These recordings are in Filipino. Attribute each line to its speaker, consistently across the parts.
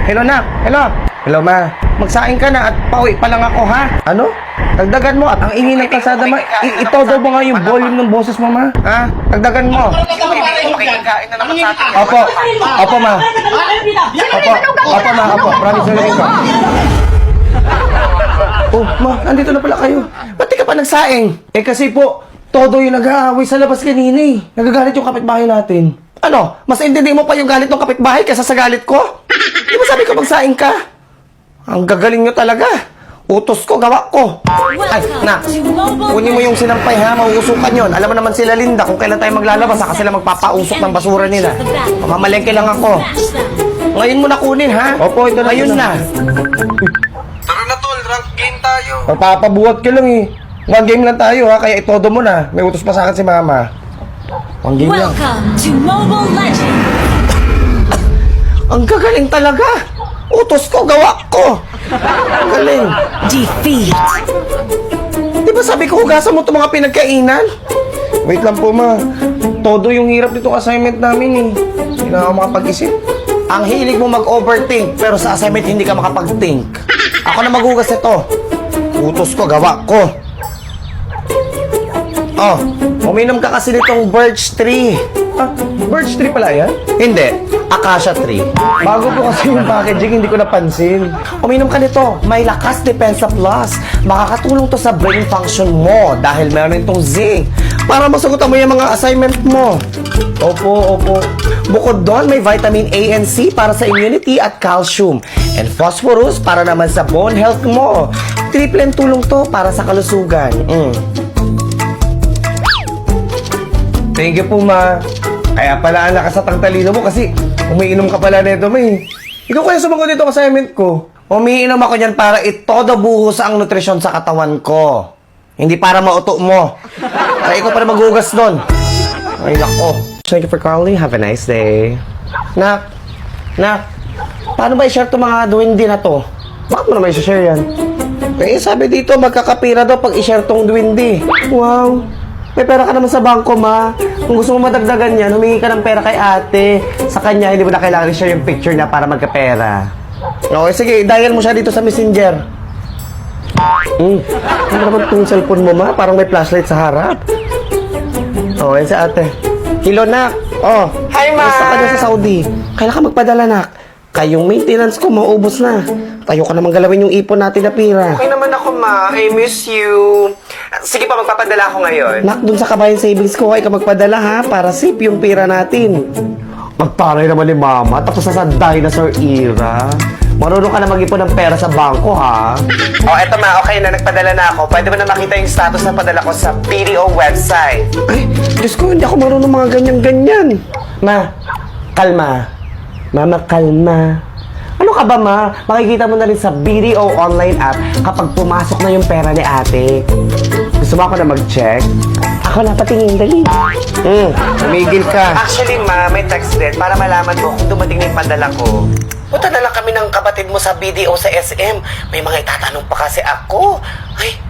Speaker 1: Hello, Nak. Hello. Hello, Ma. Magsaing ka na at pauwi pa lang ako, ha? Ano? Dagdagan mo at ang ingay ng kalsada, Ma. Itodo mo nga yung volume ng boses mo, Ma. Ha? Dagdagan mo. Makikikain na naman sa atin. Opo. Opo, Ma. Opo. Opo, Ma. Opo. Promise na rin ko. Oh, Ma. Nandito na pala kayo. Ba't di ka pa nagsaing? Eh, kasi po, todo yung nag-aaway sa labas kanina eh. Nagagalit yung kapitbahay natin. Ano? Mas intindi mo pa yung galit ng kapitbahay kaysa sa galit ko? Di ba sabi ko magsaing ka? Ang gagaling nyo talaga. Utos ko, gawa ko. Ay, na. Kunin mo yung sinampay ha, mauusukan yon. Alam mo naman sila Linda kung kailan tayo maglalabas, saka sila magpapausok ng basura nila. Mamalengke lang ako. Ngayon mo na kunin ha? Opo, ito na. Ngayon na.
Speaker 2: Tara na tol, rank game tayo.
Speaker 1: Papabuhat ka lang eh. One game lang tayo ha, kaya itodo mo na. May utos pa sa akin si Mama. One game lang.
Speaker 3: Welcome to Mobile Legends!
Speaker 1: Ang gagaling talaga. Utos ko, gawa ko. Ang galing.
Speaker 3: Defeat!
Speaker 1: Di ba sabi ko hugasan mo itong mga pinagkainan? Wait lang po, Ma. Todo yung hirap nitong assignment namin eh. Hindi na ako makapag-isip. Ang hilig mo mag-overthink, pero sa assignment hindi ka makapag-think. Ako na maghugas ito. Utos ko, gawa ko. Oh, uminom ka kasi nitong birch tree. Ah, birch tree pala yan? Hindi, acacia tree. Bago po kasi yung packaging, hindi ko napansin. Uminom ka nito, may lakas depensa plus. Makakatulong to sa brain function mo dahil meron itong zinc para masagutan mo yung mga assignment mo. Opo, opo. Bukod doon, may vitamin A and C para sa immunity at calcium. And phosphorus para naman sa bone health mo. Triple tulong to para sa kalusugan. Thank you po, Ma. Kaya pala ang lakas at ang talino mo kasi umiinom ka pala nito, May. Ikaw kaya sumagot dito assignment ko. Umiinom ako niyan para itodo buhos ang nutrisyon sa katawan ko. Hindi para mauto mo. Kaya ikaw pa na maghugas doon. Ay, nako. Thank you for calling. Have a nice day. Nak, paano ba i-share itong mga duwindi na to? Bakit mo naman i-share yan? Eh, sabi dito, magkakapira daw pag i-share tong duwindi. Wow. May pera ka naman sa bangko, Ma. Kung gusto mo madagdagan yan, humingi ka ng pera kay ate. Sa kanya, hindi mo na kailangan i-share yung picture niya para magkapera. Okay, sige. Dial mo siya dito sa messenger. Ano naman itong cellphone mo, Ma? Parang may flashlight sa harap. Okay, sa ate. Hello, Nak. Oh. Hi, Ma. Basta ka dyan sa Saudi. Kailan ka magpadala, Nak? Kayong maintenance ko, maubos na. Tayo ka naman galawin yung ipon natin na pira. Okay naman ako, Ma. I miss you. Sige pa, magpapadala ako ngayon. Nak, dun sa kabayan savings ko, ay ka magpadala ha, para safe yung pira natin. Magtaray naman ni Mama, tapos sa dinosaur era. Marunong ka na mag-ipon ng pera sa bangko, ha? Oh, eto Ma, okay na, nagpadala na ako. Pwede mo na makita yung status na padala ko sa PDO website. Ay, Diyos ko, hindi ako marunong mga ganyan-ganyan. Ma, kalma. Mama, kalma. Ano ka ba, Ma? Makikita mo na rin sa BDO online app kapag pumasok na yung pera ni ate. Gusto mo ako na mag-check? Ako na patingin, dali. Tumigil ka. Actually, Ma, may text din para malaman mo kung dumating na yung padala ko. Punta na lang kami ng kapatid mo sa BDO sa SM. May mga itatanong pa kasi ako. Ay,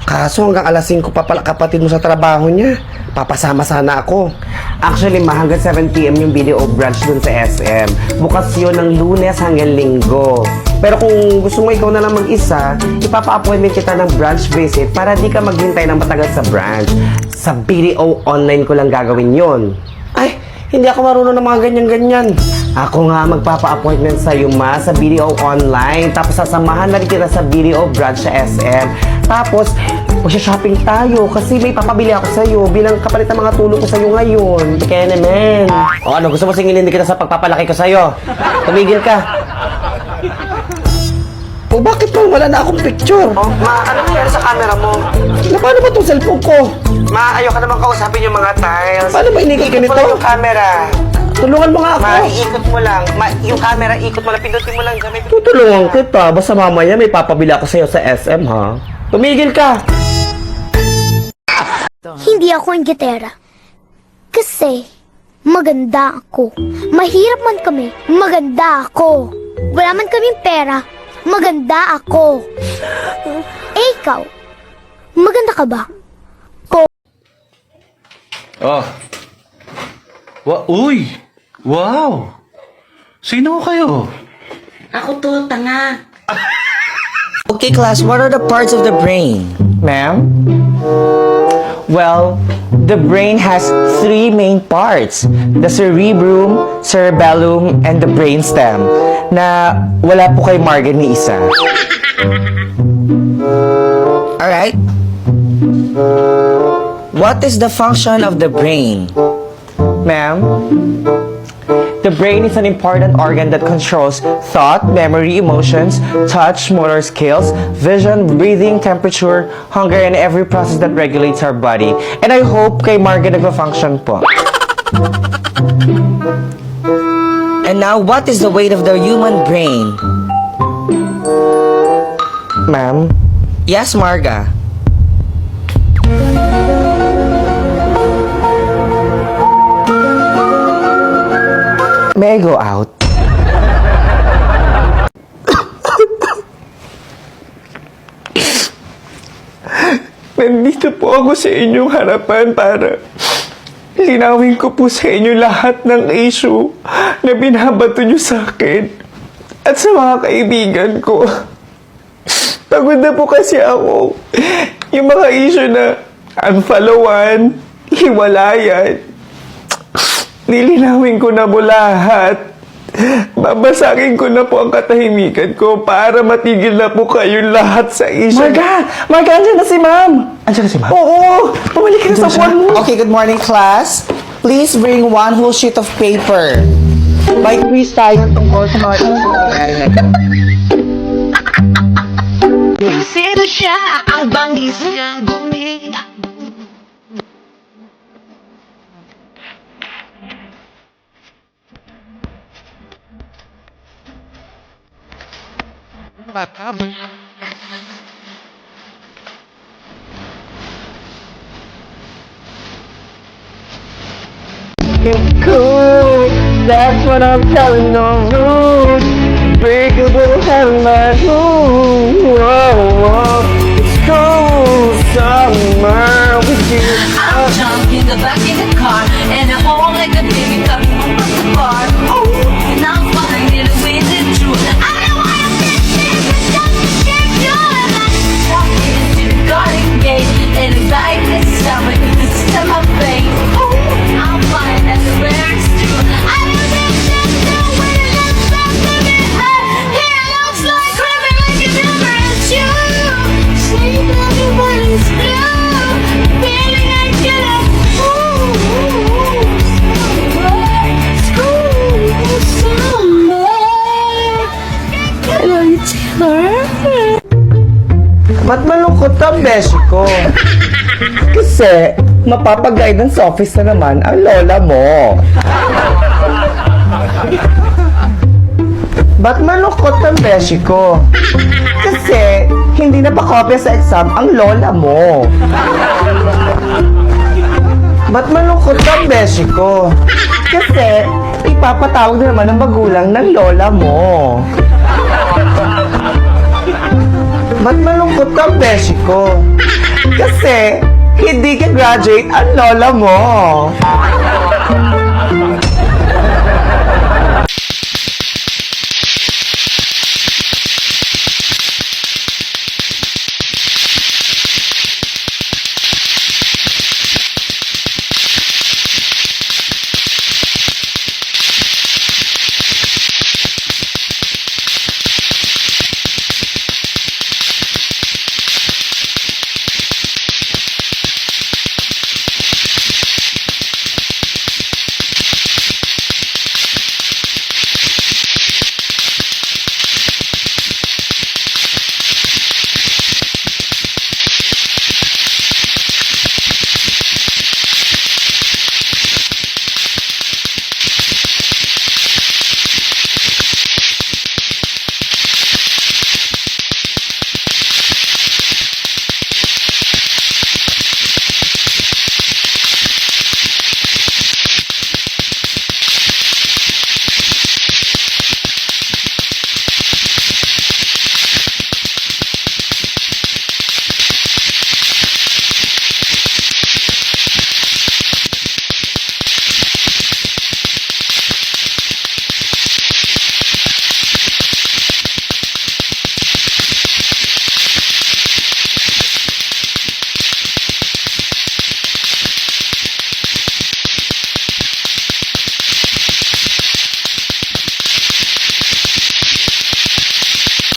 Speaker 1: kaso hanggang alas 5 pa pala kapatid mo sa trabaho niya. Papasama sana ako. Actually, Ma, hanggang 7 PM yung BDO branch dun sa SM. Bukas yun ng Lunes hanggang Linggo. Pero kung gusto mo ikaw na lang mag-isa, ipapa-appointment kita ng branch visit para di ka maghintay ng matagal sa branch. Sa BDO online ko lang gagawin yon. Ay, hindi ako marunong ng mga ganyan-ganyan. Ako nga magpapa-appointment sa iyo, Ma, sa BDO online. Tapos sasamahan na rin kita sa BDO branch sa SM. Tapos, magsha-shopping tayo kasi may papabili ako sa iyo bilang kapalit ng mga tulong ko sa iyo ngayon. Kaya naman. O ano, gusto mo singilin din kita sa pagpapalaki ko sa iyo? Tumigil ka. O bakit pa wala na akong picture? Oh, Ma, ano nangyari sa camera mo? Na paano ba itong cellphone ko? Ma, ayoko naman kausapin yung mga tiles. Paano ba inikot ganito? Ikot mo lang yung camera. Tulungan mo nga ako. Ma, iikot mo lang. Ma, yung camera, ikot mo lang. Pindutin mo lang dyan. Tutulungan kita. Basta mamaya may papabili ako sa iyo sa SM, ha? Tumigil ka!
Speaker 4: Hindi ako inggitera. Kasi maganda ako. Mahirap man kami, maganda ako. Wala mayaman kaming pera, maganda ako. Eh, ikaw, maganda ka ba?
Speaker 2: Oh. Uy! Wow! Sino kayo?
Speaker 5: Ako to, tanga.
Speaker 6: Okay, class, what are the parts of the brain?
Speaker 1: Ma'am? Well, the brain has three main parts. The cerebrum, cerebellum, and the brainstem. Na wala po kay Marga ni isa.
Speaker 6: Alright. What is the function of the brain?
Speaker 1: Ma'am? The brain is an important organ that controls thought, memory, emotions, touch, motor skills, vision, breathing, temperature, hunger, and every process that regulates our body. And I hope kay Marga nagpa-function po.
Speaker 6: And now, what is the weight of the human brain?
Speaker 1: Ma'am?
Speaker 6: Yes, Marga.
Speaker 1: May I go out? Nandito po ako sa inyong harapan para linawin ko po sa inyo lahat ng issue na binabato nyo sa akin at sa mga kaibigan ko. Pagod na po kasi ako. Yung mga issue na unfollowan, hiwalayan, nilinawin ko na po lahat. Babasagin ko na po ang katahimikan ko para matigil na po kayong lahat sa issue. Marga! Marga, andyan na si ma'am! Andyan na si ma'am? Oo! Pumalik ka na sa buwan mo!
Speaker 6: Okay, good morning, class. Please bring one whole sheet of paper.
Speaker 1: May quiz tayo tungkol sa mga
Speaker 5: Sino siya? Ang bangis niya gumi.
Speaker 1: cool. That's what I'm telling them. Rude, breakable heaven. Ooh, whoa, whoa. It's cold summer with you.
Speaker 3: I'm drunk in the back of the car, and I hold like a baby coming home from the bar. Oh, and I'm wondering if the wind is true. I don't know why I'm this, but just can't do it. I'm walking into the garden gate, and anxiety is stomach, this is in my face. Oh, I'm fine as the lyrics do. I don't think that's the way that's supposed to be heard. He looks like criminal, like a number it's you. Sleep like everybody's blue. Feeling like you're like,
Speaker 1: Ba't malungkot ang beshi ko? Kasi, mapapag-guidance office na naman ang lola mo. Ba't malungkot ang beshi ko? Kasi, hindi na pa-kopya sa exam ang lola mo. Ba't malungkot ang beshi ko? Kasi, ipapatawag na naman ang magulang ng lola mo. Ba't malungkot ang beshi ko? Kasi, hindi ka graduate ang lola mo.